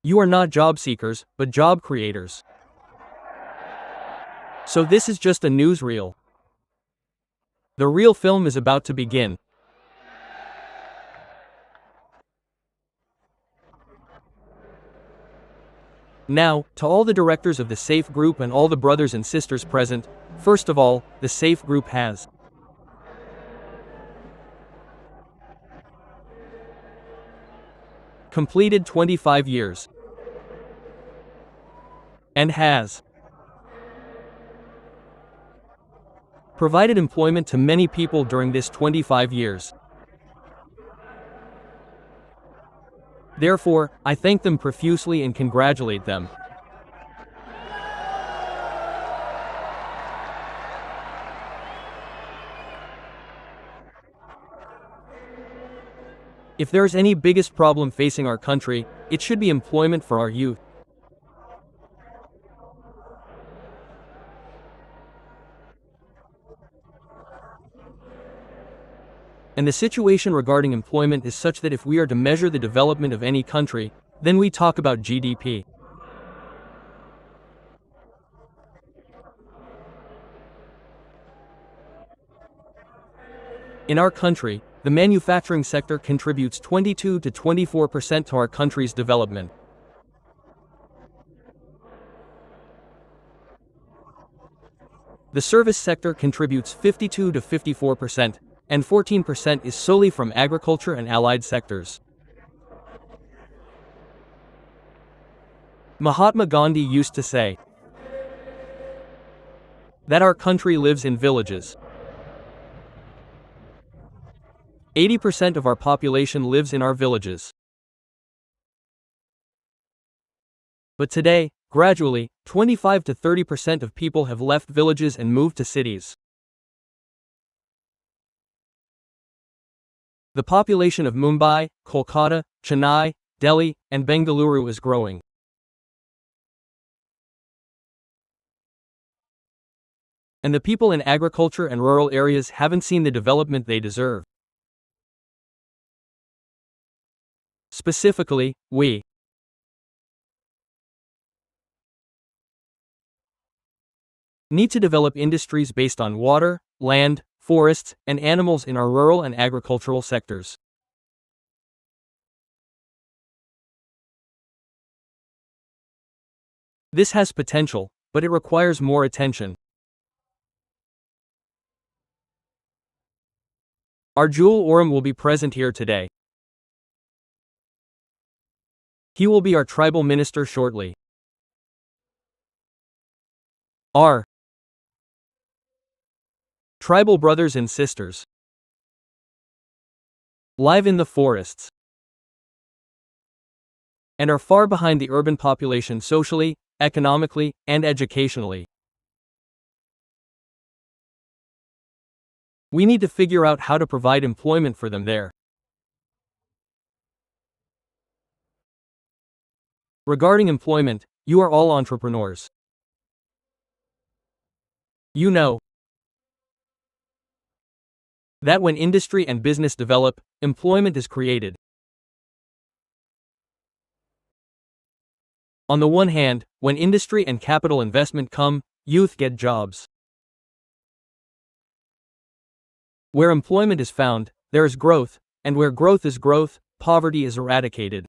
You are not job seekers, but job creators. So this is just a newsreel. The real film is about to begin. Now, to all the directors of the SAFE Group and all the brothers and sisters present, first of all, the SAFE Group has completed 25 years and has provided employment to many people during this 25 years. Therefore, I thank them profusely and congratulate them. If there is any biggest problem facing our country, it should be employment for our youth. And the situation regarding employment is such that if we are to measure the development of any country, then we talk about GDP. In our country, the manufacturing sector contributes 22 to 24% to our country's development. The service sector contributes 52 to 54%. And 14% is solely from agriculture and allied sectors. Mahatma Gandhi used to say that our country lives in villages. 80% of our population lives in our villages. But today, gradually, 25 to 30% of people have left villages and moved to cities. The population of Mumbai, Kolkata, Chennai, Delhi, and Bengaluru is growing. And the people in agriculture and rural areas haven't seen the development they deserve. Specifically, we need to develop industries based on water, land, forests, and animals in our rural and agricultural sectors. This has potential, but it requires more attention. Our Jewel Oram will be present here today. He will be our tribal minister shortly. Our tribal brothers and sisters live in the forests and are far behind the urban population socially, economically, and educationally. We need to figure out how to provide employment for them there. Regarding employment, you are all entrepreneurs. You know that when industry and business develop, employment is created. On the one hand, when industry and capital investment come, youth get jobs. Where employment is found, there is growth, and where growth is growth, poverty is eradicated.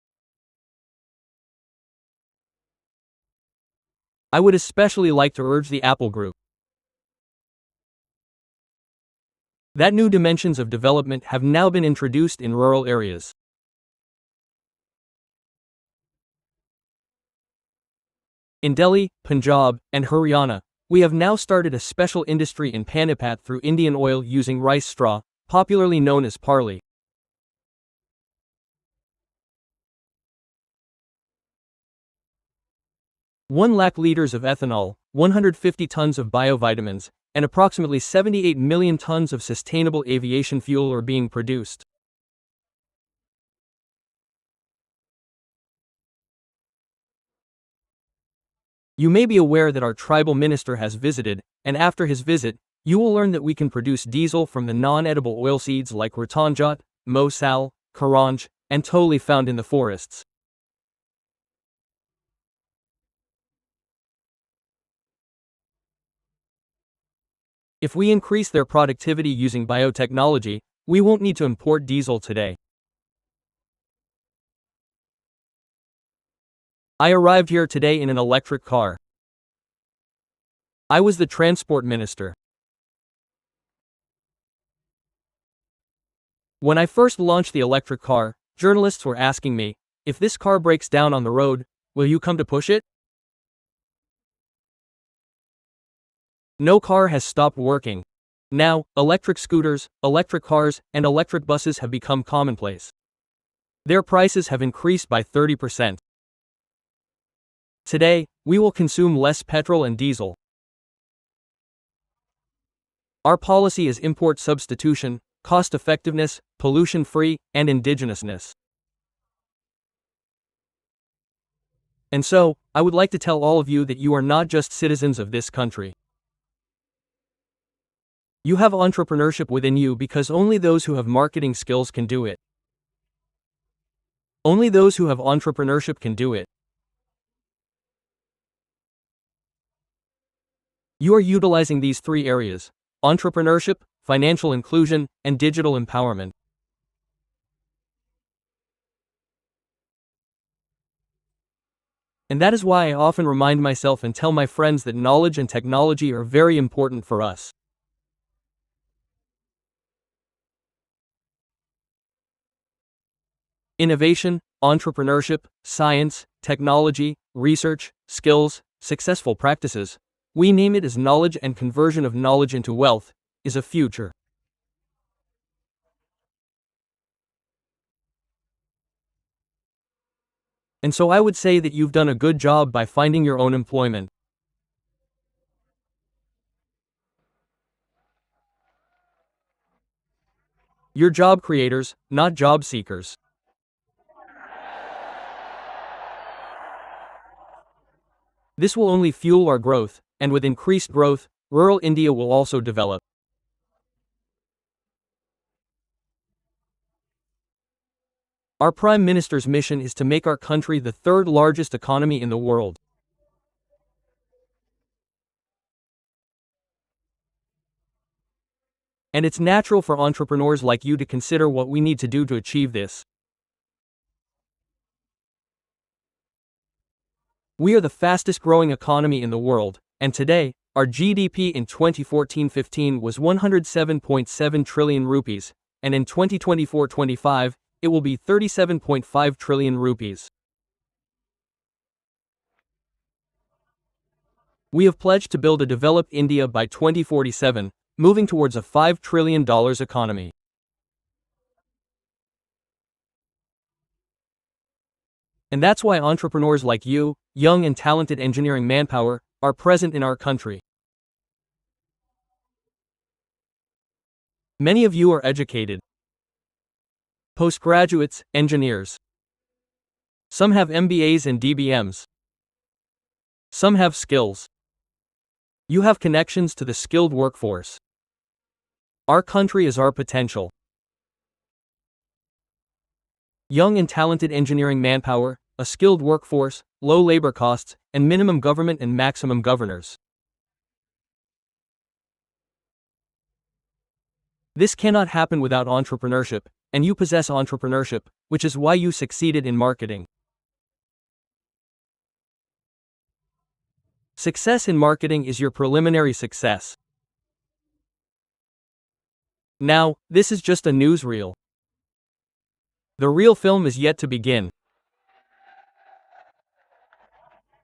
I would especially like to urge the Apple Group that new dimensions of development have now been introduced in rural areas. In Delhi, Punjab, and Haryana, we have now started a special industry in Panipat through Indian oil using rice straw, popularly known as parley. One lakh liters of ethanol, 150 tons of biovitamins, and approximately 78 million tons of sustainable aviation fuel are being produced. You may be aware that our tribal minister has visited, and after his visit, you will learn that we can produce diesel from the non-edible oilseeds like Ratanjat, Mo Sal, Karanj, and Toli found in the forests. If we increase their productivity using biotechnology, we won't need to import diesel today. I arrived here today in an electric car. I was the transport minister. When I first launched the electric car, journalists were asking me, if this car breaks down on the road, will you come to push it? No car has stopped working. Now, electric scooters, electric cars, and electric buses have become commonplace. Their prices have increased by 30%. Today, we will consume less petrol and diesel. Our policy is import substitution, cost effectiveness, pollution free, and indigenousness. And so, I would like to tell all of you that you are not just citizens of this country. You have entrepreneurship within you because only those who have marketing skills can do it. Only those who have entrepreneurship can do it. You are utilizing these three areas: entrepreneurship, financial inclusion, and digital empowerment. And that is why I often remind myself and tell my friends that knowledge and technology are very important for us. Innovation, entrepreneurship, science, technology, research, skills, successful practices, we name it as knowledge, and conversion of knowledge into wealth is a future. And so I would say that you've done a good job by finding your own employment. You're job creators, not job seekers. This will only fuel our growth, and with increased growth, rural India will also develop. Our Prime Minister's mission is to make our country the third largest economy in the world. And it's natural for entrepreneurs like you to consider what we need to do to achieve this. We are the fastest growing economy in the world, and today, our GDP in 2014-15 was 107.7 trillion rupees, and in 2024-25, it will be 37.5 trillion rupees. We have pledged to build a developed India by 2047, moving towards a $5 trillion economy. And that's why entrepreneurs like you, young and talented engineering manpower, are present in our country. Many of you are educated. Postgraduates, engineers. Some have MBAs and DBMs. Some have skills. You have connections to the skilled workforce. Our country is our potential. Young and talented engineering manpower, a skilled workforce, low labor costs, and minimum government and maximum governors. This cannot happen without entrepreneurship, and you possess entrepreneurship, which is why you succeeded in marketing. Success in marketing is your preliminary success. Now, this is just a newsreel. The real film is yet to begin.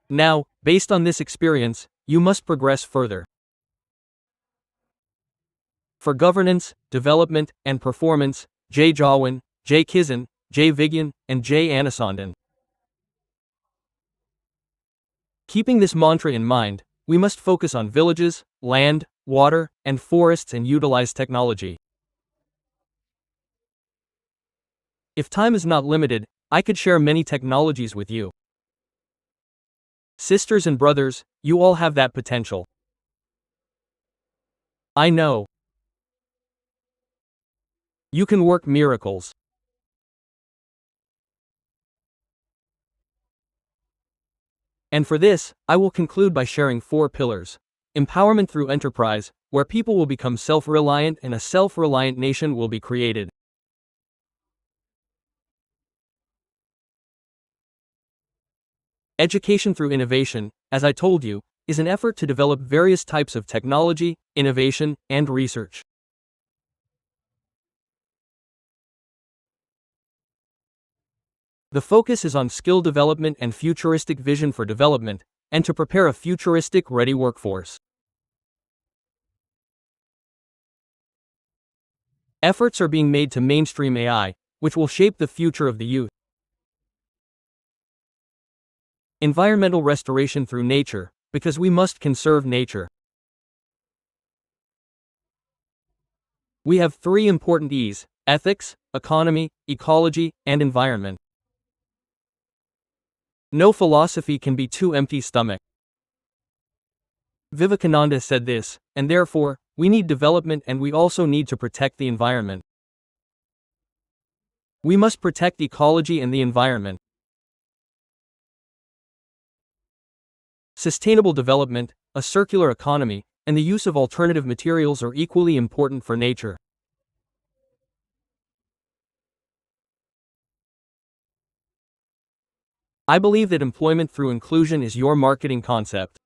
Now, based on this experience, you must progress further. For governance, development, and performance, Jai Jawan, Jai Kisan, Jai Vigyan, and Jai Anasandan. Keeping this mantra in mind, we must focus on villages, land, water, and forests and utilize technology. If time is not limited, I could share many technologies with you. Sisters and brothers, you all have that potential. I know. You can work miracles. And for this, I will conclude by sharing 4 pillars: empowerment through enterprise, where people will become self-reliant and a self-reliant nation will be created. Education through innovation, as I told you, is an effort to develop various types of technology, innovation, and research. The focus is on skill development and futuristic vision for development, and to prepare a futuristic ready workforce. Efforts are being made to mainstream AI, which will shape the future of the youth. Environmental restoration through nature, because we must conserve nature. We have three important E's: ethics, economy, ecology, and environment. No philosophy can be too empty stomach. Vivekananda said this, and therefore, we need development and we also need to protect the environment. We must protect ecology and the environment. Sustainable development, a circular economy, and the use of alternative materials are equally important for nature. I believe that employment through inclusion is your marketing concept.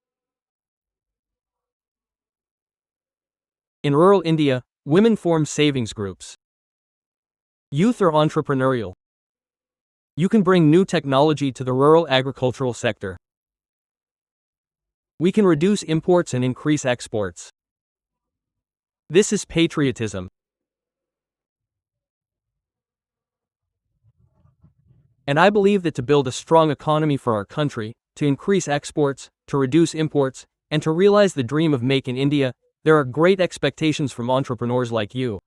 In rural India, women form savings groups. Youth are entrepreneurial. You can bring new technology to the rural agricultural sector. We can reduce imports and increase exports. This is patriotism. And I believe that to build a strong economy for our country, to increase exports, to reduce imports, and to realize the dream of Make in India, there are great expectations from entrepreneurs like you.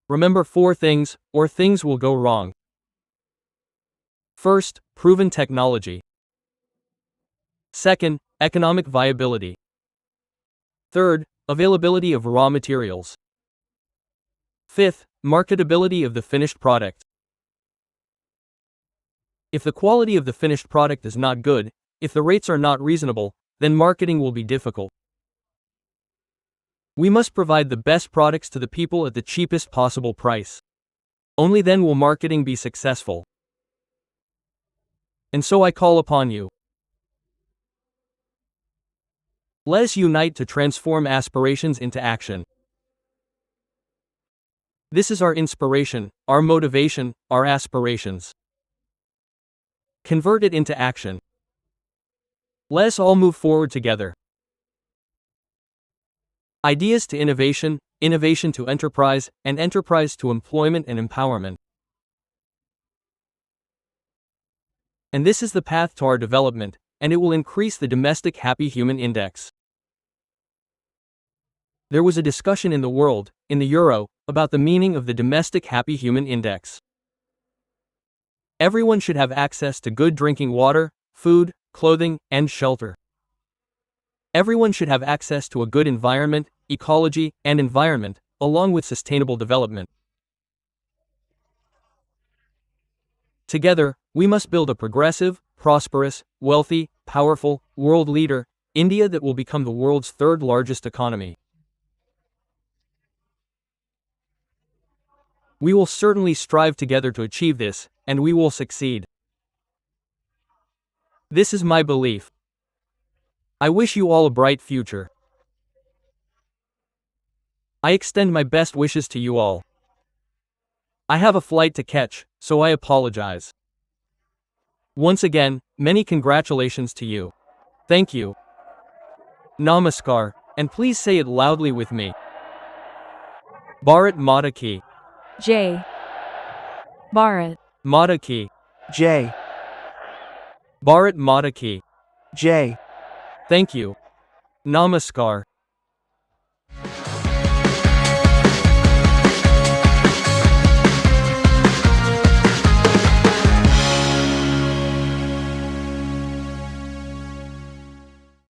Remember 4 things, or things will go wrong. First, proven technology. Second, economic viability. Third, availability of raw materials. Fifth, marketability of the finished product. If the quality of the finished product is not good, if the rates are not reasonable, then marketing will be difficult. We must provide the best products to the people at the cheapest possible price. Only then will marketing be successful. And so I call upon you. Let us unite to transform aspirations into action. This is our inspiration, our motivation, our aspirations. Convert it into action. Let us all move forward together. Ideas to innovation, innovation to enterprise, and enterprise to employment and empowerment. And this is the path to our development, and it will increase the domestic happy human index. There was a discussion in the world, in the Euro, about the meaning of the domestic happy human index. Everyone should have access to good drinking water, food, clothing, and shelter. Everyone should have access to a good environment, ecology, and environment, along with sustainable development. Together, we must build a progressive, prosperous, wealthy, powerful, world leader, India that will become the world's third largest economy. We will certainly strive together to achieve this, and we will succeed. This is my belief. I wish you all a bright future. I extend my best wishes to you all. I have a flight to catch, so I apologize. Once again, many congratulations to you. Thank you. Namaskar, and please say it loudly with me. Bharat Mata Ki. Jai. Bharat Mata Ki. Jai. Bharat Mata Ki. Jai. Thank you. Namaskar.